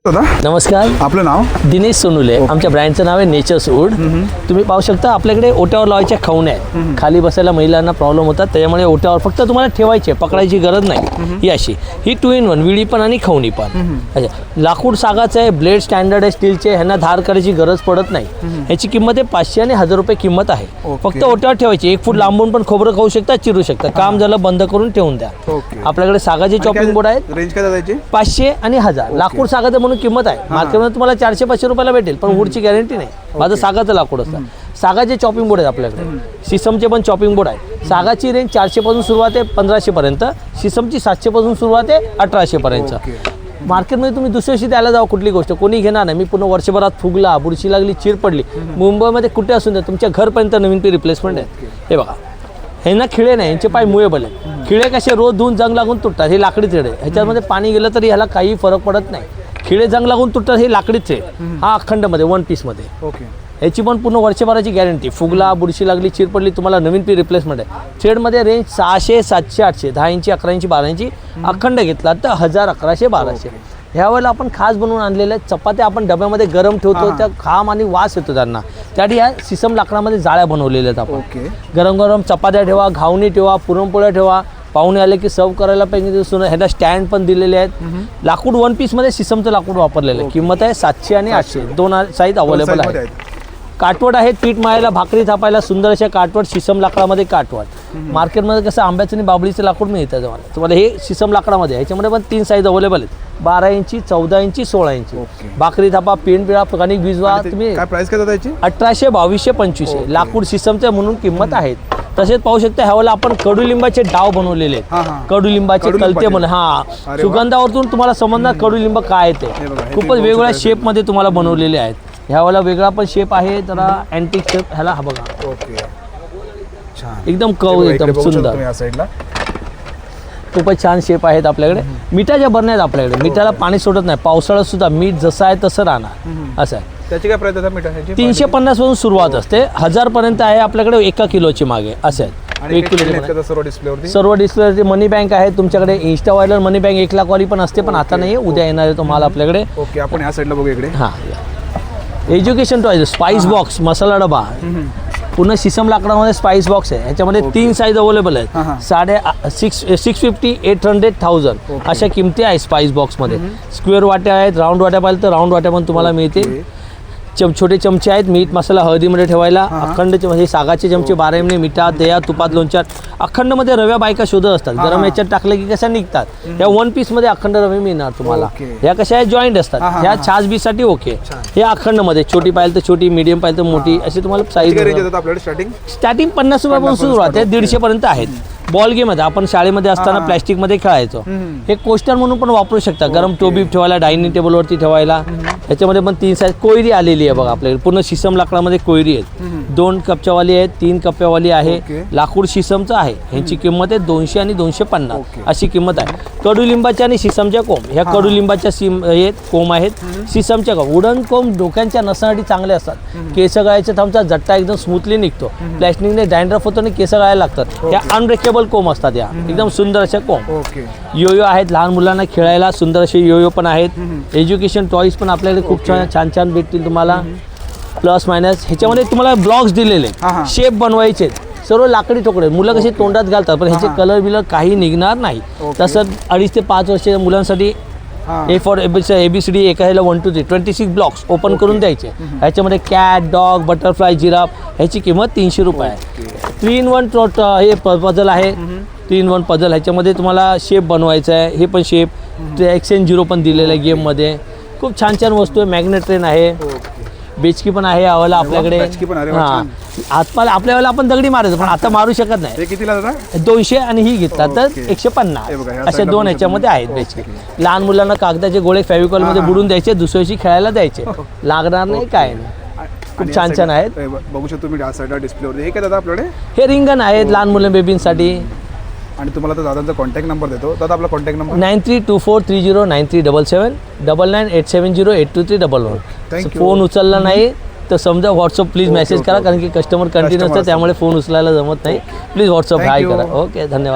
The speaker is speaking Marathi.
दादा नमस्कार, आपलं नाव? दिनेश सोनुले. आमच्या ब्रँडचं नाव आहे नेचर्स वूड. तुम्ही पाहू शकता आपल्याकडे ओट्यावर लावायच्या खवण्या आहेत. खाली बसायला महिलांना प्रॉब्लेम होतात, त्याच्यामुळे ओट्यावर फक्त तुम्हाला ठेवायचे, पकडायची गरज नाही. ही अशी ही 2 in 1 विडी पण आणि खवणी पण. अच्छा, लाकूड सागाचं आहे, ब्लेड स्टँडर्ड आहे स्टीलचे, ह्यांना धार करायची गरज पडत नाही. ह्याची किंमत आहे 500 आणि 1000 रुपये किंमत आहे. फक्त ओट्यावर ठेवायची, 1 फूट लांबून पण खोबरं खाऊ शकता, चिरू शकता. काम झालं बंद करून ठेवून द्या. आपल्याकडे सागाचे चॉपिंग बोर्ड आहेत. रेंज काय दादाची? 500 आणि 1000. लाकूड सागाचं म्हणून किंमत आहे. मार्केटमध्ये तुम्हाला 400-500 रुपयाला भेटेल, पण वूडची गॅरंटी नाही. माझं सागाचं लाकूड असतं. सागाचे चॉपिंग बोर्ड आहेत आपल्याकडे. सिसमचे पण चॉपिंग बोर्ड आहे. सागाची रेंज 400 पासून सुरुवात आहे 1500 पर्यंत. सिसमची 700 पासून सुरुवात आहे 1800 पर्यंत. मार्केटमध्ये तुम्ही दुसऱ्या दिवशी द्यायला जावं, कुठली गोष्ट कोणी घेणार नाही. मी पूर्ण वर्षभरात फुगला, बुरशी लागली, चीर पडली, मुंबईमध्ये कुठे असून द्या, तुमच्या घरपर्यंत नवीन पी रिप्लेसमेंट आहे. हे बघा, ह्यांना खिळे नाही, यांचे पाय मुळेबल आहेत. खिळे कसे रोज धुवून जंग लागून तुटतात. हे लाकडी थ्रेड आहे. ह्याच्यामध्ये पाणी गेलं तरी ह्याला काही फरक पडत नाही. खिळे जंग लागून तुटतात, हे लाकडी थ्रेड. हा अखंडमध्ये 1 पीसमध्ये. ह्याची पण पूर्ण वर्षभराची गॅरंटी. फुगला, बुरशी लागली, चीर पडली, तुम्हाला नवीन पी रिप्लेसमेंट आहे. थ्रेडमध्ये रेंज 600, 700, 800, 10 इंची, 11 इंची, 12 इंची. अखंड घेतला तर 1000, 1100, 1200. ह्यावेळेला आपण खास बनवून आणलेल्या आहेत. चपात्या आपण डब्यामध्ये गरम ठेवतो, त्या खाम आणि वास येतो त्यांना. त्यासाठी ह्या सिसम लाकडामध्ये जाळ्या बनवलेल्या आहेत आपण. गरम गरम चपात्या ठेवा, घावणी ठेवा, पुरणपोळ्या ठेवा. पाहुणे आले की सर्व करायला पाहिजे. ह्याला स्टँड पण दिलेले आहेत. लाकूड 1 पीसमध्ये सिसमचं लाकूड वापरलेलं आहे. किंमत आहे 700 आणि 800. 2 साईज अवेलेबल आहे. काटवड आहेत, पीठ मळायला, भाकरी थापायला सुंदर अशा काटवड. सिसम लाकडामध्ये काटवड. मार्केटमध्ये कसं आंब्याचं आणि बाबळीचं लाकूड मिळतं तुम्हाला. हे सिसम लाकडामध्ये आहे. ह्याच्यामध्ये पण 3 साईज अवेलेबल आहेत. 12 इंची, 14 इंची, 16 इंची. भाकरी थापा, पेंट पिळा, कणिक भिजवा. तुम्ही काय प्राइस काय त्याची? 1800, 2200, 2500. लाकूड सिसमचं म्हणून किंमत आहेत. तसेच पाहू शकता ह्यावेळेला आपण कडुलिंबाचे डाव बनवलेले आहेत. कडुलिंबाचे कलते म्हणून. हा, सुगंधावरून तुम्हाला समजणार कडुलिंब काय ते. खूपच वेगवेगळ्या शेपमध्ये तुम्हाला बनवलेले आहेत. ह्यावेळेला वेगळा पण शेप आहे, जरा अँटिक शेप. ह्याला हा बघा, एकदम कव, एकदम सुंदर, खूपच छान शेप आहेत आपल्याकडे. मिठाच्या बरण्या आहेत आपल्याकडे. मिठाला पाणी सोडत नाही. पावसाळ्यात सुद्धा मीठ जसं आहे तसं राहणार. असं आहे. त्याची काय प्राइस आहे मिठाची? 350 पासून सुरुवात असते, 1000 पर्यंत आहे आपल्याकडे. 1 किलोची मागे असे आहेत. 1 किलो सर्व डिस्प्लेवरती. मनी बँक आहे तुमच्याकडे. इन्स्टा वायलर मनी बँक 1 लाख वाली पण असते, पण आता नाही. उद्या येणार आहे तो माल आपल्याकडे. ओके, आपण या साईडला बघू इकडे. हां, एज्युकेशन टॉयज, स्पाइस बॉक्स, मसाला डबा. पूर्ण सिसम लाकडामध्ये स्पाइस बॉक्स आहे. ह्याच्यामध्ये 3 साईज अवेलेबल आहेत. 650, 800, 1000 अशा किमती आहेत स्पाइस बॉक्समध्ये. स्क्वेअर वाट्या आहेत, राऊंड वाट्या पाहिजे तर राऊंड वाट्या पण तुम्हाला मिळतील. छोटे चमचे आहेत, मीठ मसाला हळदीमध्ये ठेवायला. अखंड म्हणजे सागाचे चमचे 12 एमने मिठात, दह्यात, तुपात, लोणच्यात. अखंडमध्ये रव्या बायका शोधत असतात. गरम याच्यात टाकलं की कशा निघतात. त्या 1 पीसमध्ये अखंड रवे मिळणार तुम्हाला. ह्या कशा आहेत, जॉईंट असतात. ह्या छाछ बीसाठी ओके. हे अखंडमध्ये छोटी पाहिजे तर छोटी, मीडियम पाहिजे तर मोठी, अशी तुम्हाला साईज. स्टार्टिंग 50 रुपयापासून सुरुवात आहे, 150 पर्यंत आहेत. बॉल गेम आहे. आपण शाळेमध्ये असताना प्लॅस्टिकमध्ये खेळायचो. हे कोस्टर म्हणून पण वापरू शकता. गरम टोबी ठेवायला, डायनिंग टेबलवरती ठेवायला. ह्याच्यामध्ये पण 3 साईज. कोयरी आलेली आहे बघा आपल्याकडे. पूर्ण सिसम लाकडामध्ये कोयरी आहेत. 2 कप्प्यावाली आहेत, 3 कप्प्यावाली आहे. लाकूड सिसमचं आहे. ह्यांची किंमत आहे 200 आणि 250 अशी किंमत आहे. कडुलिंबाच्या आणि सिसमच्या कोंब. ह्या कडुलिंबाच्या कोंब आहेत. सिसमच्या कोंब, वुडन कोंब डोक्यांच्या नसासाठी चांगले असतात. केस गळायच्या थांबचा जट्टा एकदम स्मूथली निघतो. प्लॅस्टिकने डॅन्ड्रफ होतो आणि केस गळायला लागतात. त्या अनब्रेकेबल कोंब असतात. या एकदम सुंदर अशा कोंब. योयो आहेत लहान मुलांना खेळायला. सुंदर असे योयो पण आहेत. एज्युकेशन टॉईज पण आपल्याकडे खूप छान छान भेटतील तुम्हाला. प्लस मायनस ह्याच्यामध्ये तुम्हाला ब्लॉक्स दिलेले, शेप बनवायचे, सर्व लाकडी तुकडे. मुलं कशी तोंडात घालतात, पण ह्याचे कलर बिलर काही निघणार नाही. तसंच 2.5 ते 5 वर्षाच्या मुलांसाठी ए फॉर ABCD, एका ह्याला 1 2 3 26 ब्लॉक्स ओपन करून द्यायचे. ह्याच्यामध्ये कॅट, डॉग, बटरफ्लाय, जिराफ. ह्याची किंमत 300 रुपये आहे. 3 in 1 हे पझल आहे. 3 in 1 पझल. ह्याच्यामध्ये तुम्हाला शेप बनवायचा आहे. हे पण शेप. एक्सचेंज 0 पण दिलेलं आहे गेममध्ये. खूप छान छान वस्तू आहे. मॅग्नेट ट्रेन आहे. बेचकी पण आहे यावेळेला आपल्याकडे. हां, आजकाल आपल्या वेळेला आपण दगडी मारायचो, पण आता मारू शकत नाही. 200 आणि ही घेतला तर 150 अशा 2 ह्याच्यामध्ये आहेत बेचकी. लहान मुलांना कागदाचे गोळे फेविकॉलमध्ये बुडून द्यायचे, दुसऱ्या दिवशी खेळायला द्यायचे. लागणार नाही, काय नाही. खूप छान छान आहेत. बघू शकतो तुम्ही डिस्प्लेवर. हे काय दादा आपल्याकडे? हे रिंगण आहेत लहान मुलं बेबींसाठी. आणि तुम्हाला तर दादांचा कॉन्टॅक्ट नंबर देतो. दादा आपला कॉन्टॅक्ट नंबर? 9324309377, 9987082311. फोन उचलला नाही तर समजा व्हॉट्सअप प्लीज मेसेज करा, कारण की कस्टमर कंटिन्यू असतं, त्यामुळे फोन उचलायला जमत नाही. प्लीज व्हॉट्सअप हाय करा. ओके, धन्यवाद.